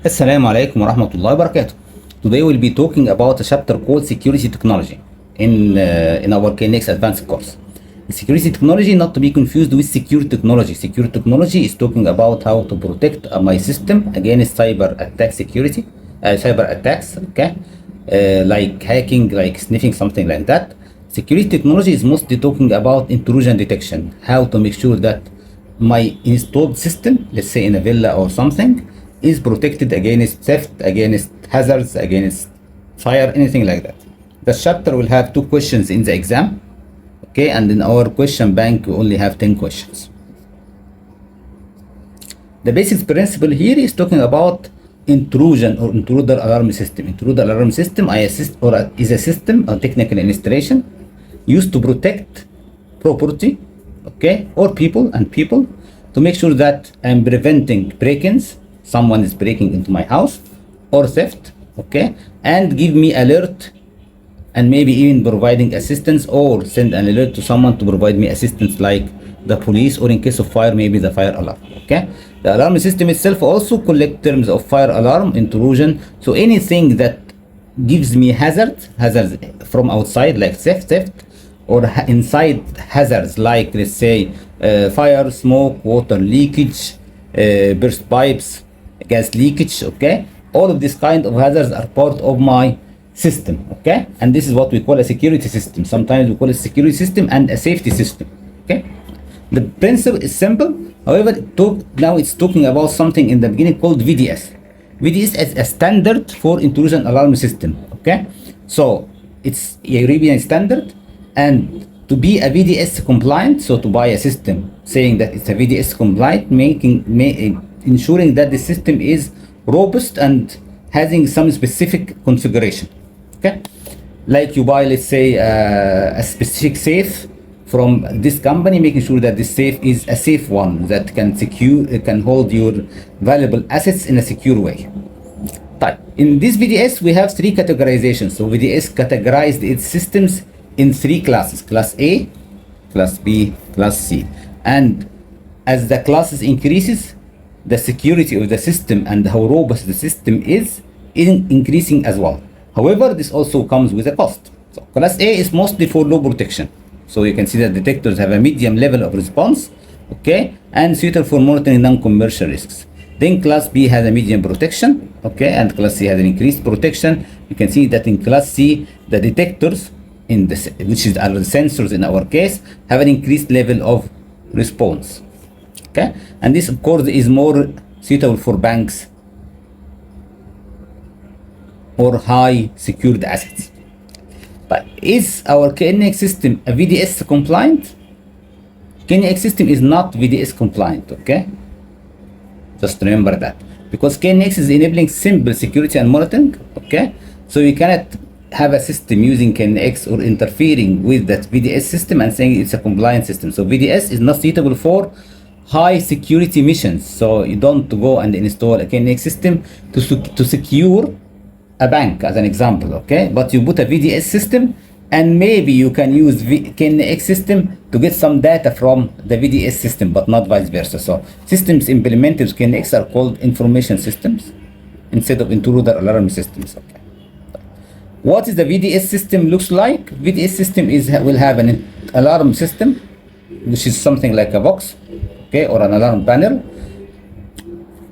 Assalamu alaikum wa rahmatullahi wa barakatuh. Today we'll be talking about a chapter called Security Technology in our KNX Advanced course. Security technology not to be confused with secure technology. Secure technology is talking about how to protect my system against cyber attacks, okay, like hacking, like sniffing, something like that. Security technology is mostly talking about intrusion detection, how to make sure that my installed system, let's say in a villa or something, is protected against theft, against hazards, against fire, anything like that. The chapter will have 2 questions in the exam, okay, and in our question bank we only have 10 questions. The basic principle here is talking about intrusion or intruder alarm system. Intruder alarm system is a system or technical installation used to protect property, okay, or people to make sure that I'm preventing break-ins, someone is breaking into my house, or theft, okay, and give me alert, and maybe even providing assistance or send an alert to someone to provide me assistance like the police, or in case of fire maybe the fire alarm, okay. The alarm system itself also collect terms of fire alarm, intrusion, so anything that gives me hazards from outside like theft, or inside hazards like, let's say, fire, smoke, water leakage, burst pipes, gas leakage, okay. All of these kind of hazards are part of my system, okay, and this is what we call a security system. Sometimes we call it security system and a safety system, okay. The principle is simple. However, now it's talking about something in the beginning called VDS. VDS is a standard for intrusion alarm system, okay. So it's a European standard, and to be a VDS compliant, so to buy a system saying that it's a VDS compliant, ensuring that the system is robust and having some specific configuration, okay. Like you buy, let's say, a specific safe from this company, making sure that this safe is a safe one that can hold your valuable assets in a secure way. In this VDS we have 3 categorizations. So VDS categorized its systems in 3 classes: class A, class B, class C. And as the classes increases, the security of the system and how robust the system is increasing as well. However, this also comes with a cost. So class A is mostly for low protection. So you can see that detectors have a medium level of response, okay, and suitable for monitoring non-commercial risks. Then class B has a medium protection, okay, and class C has an increased protection. You can see that in class C, the detectors, which are the sensors in our case, have an increased level of response, okay, and this of course is more suitable for banks or high secured assets. But is our KNX system a VDS compliant? KNX system is not VDS compliant, okay? Just remember that. Because KNX is enabling simple security and monitoring, okay? So you cannot have a system using KNX or interfering with that VDS system and saying it's a compliant system. So VDS is not suitable for high security missions. So you don't go and install a KNX system to secure a bank as an example, okay, but you put a VDS system and maybe you can use KNX system to get some data from the VDS system, but not vice versa. So systems implemented with KNX are called information systems instead of intruder alarm systems, okay. What is the VDS system looks like? VDS system will have an alarm system, which is something like a box, okay, or an alarm panel,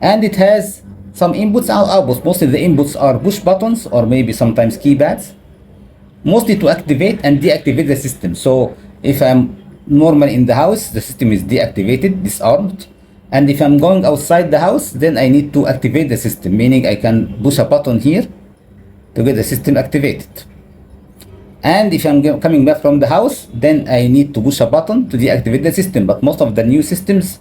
and it has some inputs and outputs. Mostly the inputs are push buttons or maybe sometimes keypads, mostly to activate and deactivate the system. So if I'm normally in the house, the system is deactivated, disarmed, and if I'm going outside the house, then I need to activate the system, meaning I can push a button here to get the system activated. And if I'm coming back from the house, then I need to push a button to deactivate the system. But most of the new systems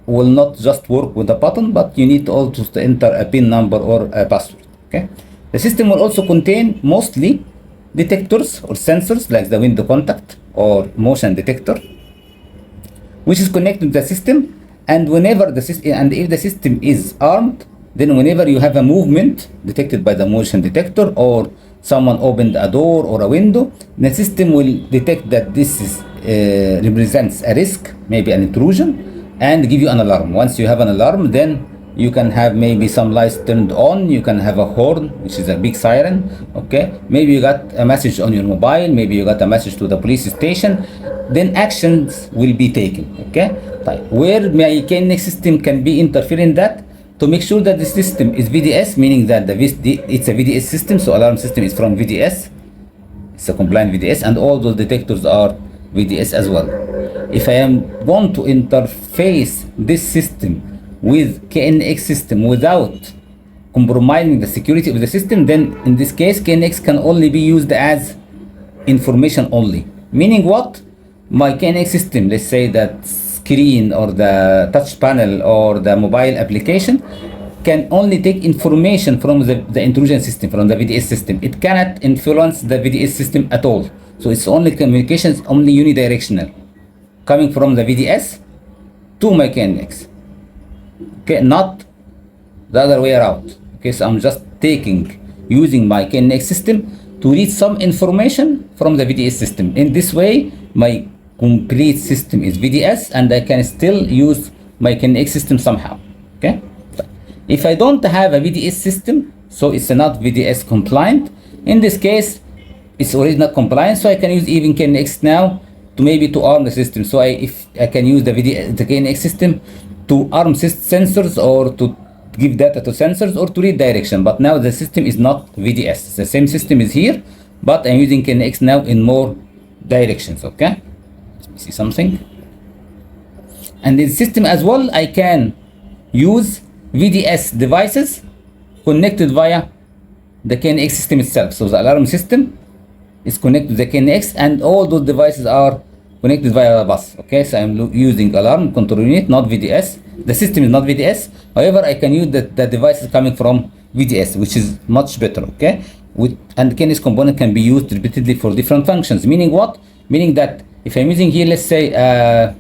will not just work with a button, but you need to also enter a PIN number or a password, okay. The system will also contain mostly detectors or sensors like the window contact or motion detector, which is connected to the system, and if the system is armed, then whenever you have a movement detected by the motion detector or someone opened a door or a window, the system will detect that this represents a risk, maybe an intrusion, and give you an alarm. Once you have an alarm, then You can have maybe some lights turned on. You can have a horn, which is a big siren. Okay, maybe you got a message on your mobile. Maybe you got a message to the police station. Then actions will be taken. Okay, where my KNX system can be interfere in that, to make sure that the system is VDS, meaning that it's a VDS system, so alarm system is from VDS. It's a compliant VDS, and all those detectors are VDS as well. If I want to interface this system with KNX system without compromising the security of the system, then in this case KNX can only be used as information only. Meaning what? My KNX system, let's say that screen or the touch panel or the mobile application, can only take information from the intrusion system, from the VDS system. It cannot influence the VDS system at all. So it's only communications, only unidirectional, coming from the VDS to my KNX. Okay, not the other way around. Okay, so I'm just using my KNX system to read some information from the VDS system. In this way, my complete system is VDS, and I can still use my KNX system somehow. Okay, if I don't have a VDS system, so it's not VDS compliant. In this case, it's already not compliant, so I can use even KNX now to arm the system. So if I can use the KNX system to arm sensors, or to give data to sensors, or to read direction. But now the system is not VDS. The same system is here, but I'm using KNX now in more directions. Okay, let me see something. And in the system as well, I can use VDS devices connected via the KNX system itself. So the alarm system is connected to the KNX, and all those devices are connected via a bus. Okay, so I'm using alarm control unit, not VDS. The system is not VDS. However, I can use the devices coming from VDS, which is much better. Okay, and the KNX component can be used repeatedly for different functions. Meaning what? Meaning that if I'm using here, let's say a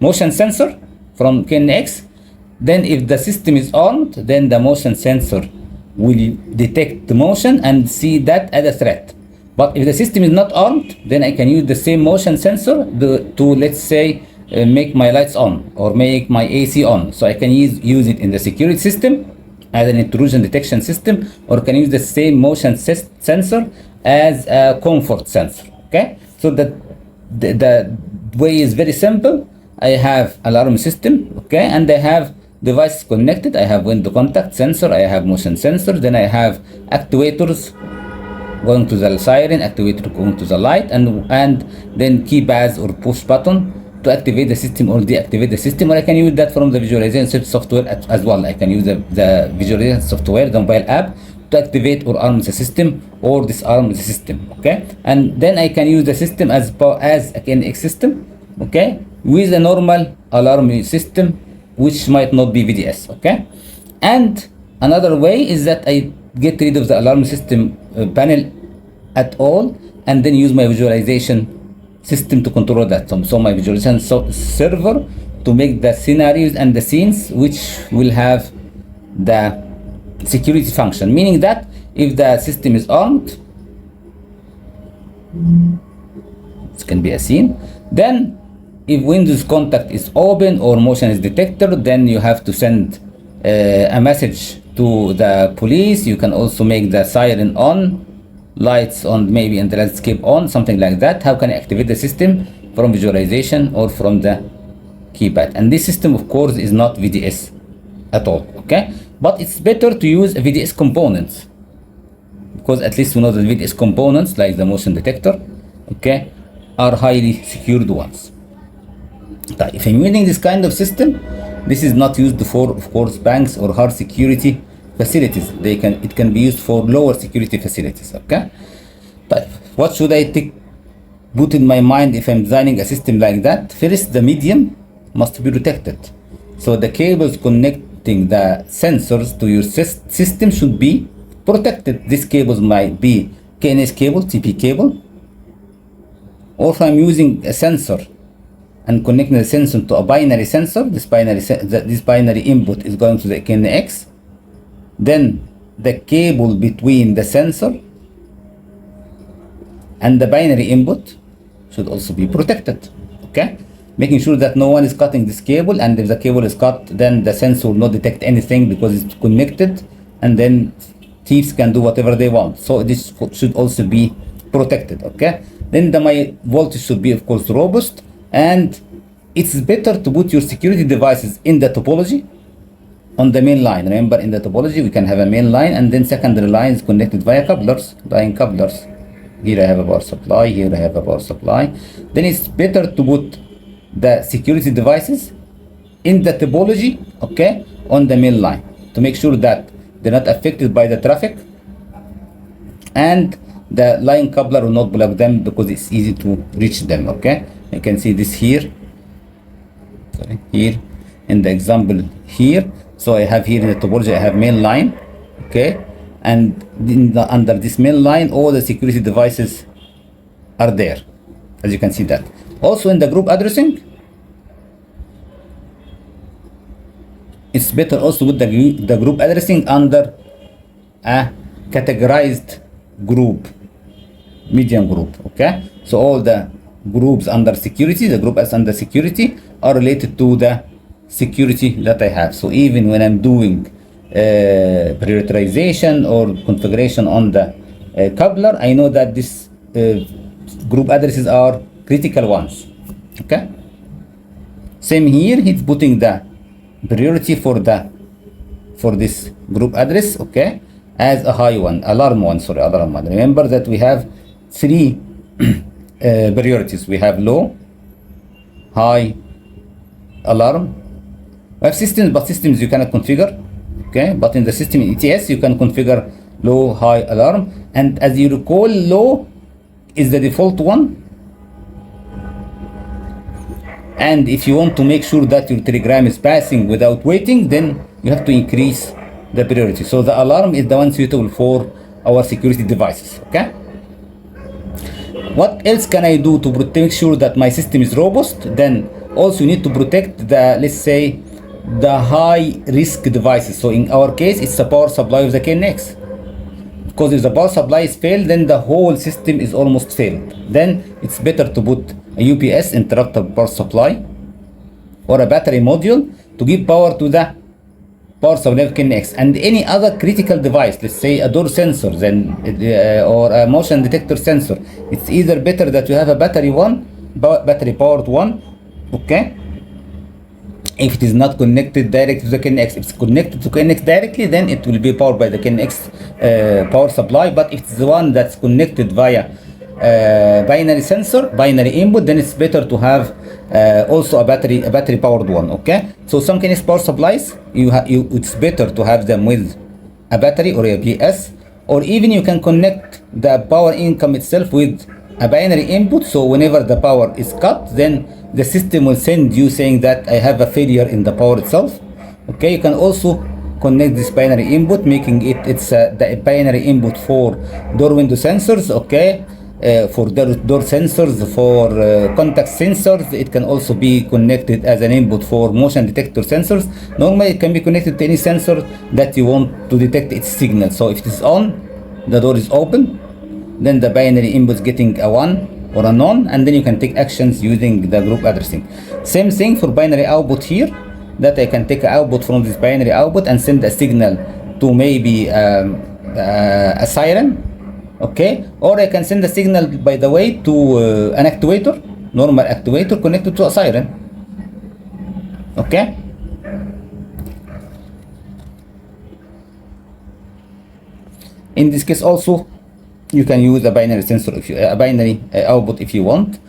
motion sensor from KNX, then if the system is armed, then the motion sensor will detect the motion and see that as a threat. But if the system is not armed, then I can use the same motion sensor to let's say make my lights on, or make my AC on. So I can use it in the security system as an intrusion detection system, or can use the same motion sensor as a comfort sensor. Okay, so the way is very simple. I have alarm system, okay, and I have devices connected. I have window contact sensor, I have motion sensor, then I have actuators going to the siren, actuator going to the light, and then keypads or push button to activate the system or deactivate the system. Or I can use that from the visualization software as well. I can use the visualization software, the mobile app, to activate or arm the system or disarm the system. Okay, and then I can use the system as a KNX system, okay, with a normal alarm system which might not be VDS. Okay, and another way is that I get rid of the alarm system panel at all, and then use my visualization system to control that. So my visualization server to make the scenarios and the scenes which will have the security function. Meaning that if the system is armed, it can be a scene. Then if Windows contact is open or motion is detected, then you have to send a message to the police. You can also make the siren on, lights on, maybe, and the landscape on, something like that. How can I activate the system? From visualization or from the keypad. And this system, of course, is not VDS at all. Okay, but it's better to use VDS components, because at least we know that VDS components, like the motion detector, okay, are highly secured ones. If I'm using this kind of system, this is not used for, of course, banks or hard security facilities. It can be used for lower security facilities. Okay, but what should I put in my mind if I'm designing a system like that? First, the medium must be protected. So the cables connecting the sensors to your system should be protected. These cables might be KNX cable, TP cable, or if I'm using a sensor and connecting the sensor to a binary sensor, this binary input is going to the KNX, then the cable between the sensor and the binary input should also be protected. Okay, making sure that no one is cutting this cable, and if the cable is cut, then the sensor will not detect anything because it's connected, and then thieves can do whatever they want. So this should also be protected. Okay, then my voltage should be, of course, robust, and it's better to put your security devices in the topology on the main line. Remember, in the topology we can have a main line and then secondary lines connected via couplers, line couplers. Here I have a power supply, here I have a power supply. Then it's better to put the security devices in the topology, okay, on the main line, to make sure that they're not affected by the traffic, and the line coupler will not block them because it's easy to reach them. Okay, you can see this here, sorry, here in the example here. So I have here in the topology, I have main line, okay, and under this main line all the security devices are there, as you can see that. Also in the group addressing, it's better also with the group addressing under a categorized group, medium group. Okay, so all the groups under security, the group as under security, are related to the security that I have. So even when I'm doing prioritization or configuration on the coupler, I know that this group addresses are critical ones. Okay, same here, he's putting the priority for this group address, okay, as a high one, alarm one. Remember that we have three priorities. We have low, high, alarm. We have systems, but systems you cannot configure, okay, but in the system in ETS you can configure low, high, alarm. And as you recall, low is the default one, and if you want to make sure that your telegram is passing without waiting, then you have to increase the priority. So the alarm is the one suitable for our security devices. Okay, what else can I do to make sure that my system is robust? Then also you need to protect the, let's say, the high risk devices. So in our case, it's the power supply of the KNX, because if the power supply is failed, then the whole system is almost failed. Then it's better to put a UPS, interruptible power supply, or a battery module to give power to the power supply of KNX. And any other critical device, let's say a door sensor, then or a motion detector sensor, it's either better that you have a battery powered one, okay, if it is not connected directly to the KNX. If it's connected to KNX directly, then it will be powered by the KNX power supply. But if it's the one that's connected via binary input, then it's better to have also a battery powered one. Okay, so some KNX power supplies, it's better to have them with a battery or a BS, or even you can connect the power income itself with a binary input. So whenever the power is cut, then the system will send you saying that I have a failure in the power itself. Okay, you can also connect this binary input, making it's the binary input for door window sensors, okay, for door sensors, for contact sensors. It can also be connected as an input for motion detector sensors. Normally it can be connected to any sensor that you want to detect its signal. So if it is on, the door is open, then the binary input is getting a 1 or a none, and then you can take actions using the group addressing. Same thing for binary output here, that I can take an output from this binary output and send a signal to maybe a siren, okay, or I can send a signal, by the way, to an actuator, normal actuator connected to a siren. Okay, in this case also you can use a binary sensor, a binary output if you want.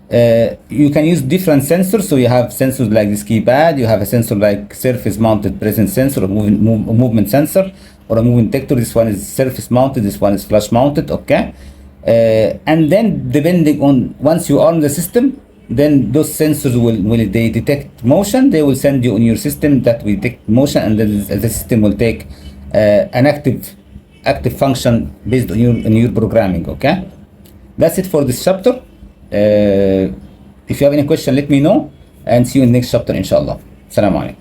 You can use different sensors. So you have sensors like this keypad, you have a sensor like surface mounted presence sensor, or movement sensor, or a movement detector. This one is surface mounted, this one is flash mounted. Okay, and then depending on, once you are on the system, then those sensors will they detect motion, they will send you on your system that will detect motion, and then the system will take an active function based on your programming. Okay, that's it for this chapter. If you have any question, let me know, and see you in the next chapter inshallah. Assalamu alaikum.